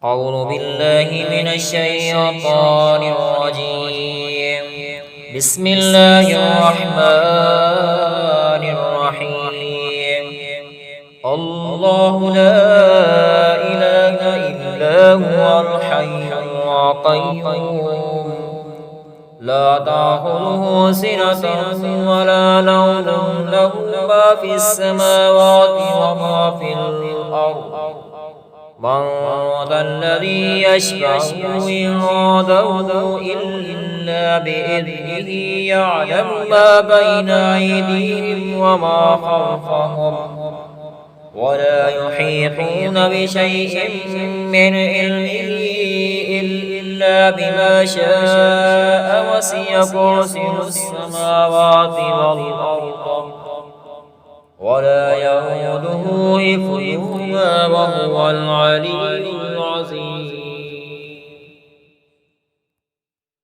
أعوذ بالله من الشيطان الرجيم. بسم الله الرحمن الرحيم. الله لا إله إلا هو الحي القيوم لا تأخذه سنة ولا نوم له ما في السماوات وما في الأرض من ذا الذي يشفع عنده إلا بإذنه يعلم ما بين أيديهم وما خلفهم ولا يحيطون بشيء من علمه إلا بما شاء وسع كرسيه السماوات والأرض ولا يؤوده حفظهما وهو العلي العظيم.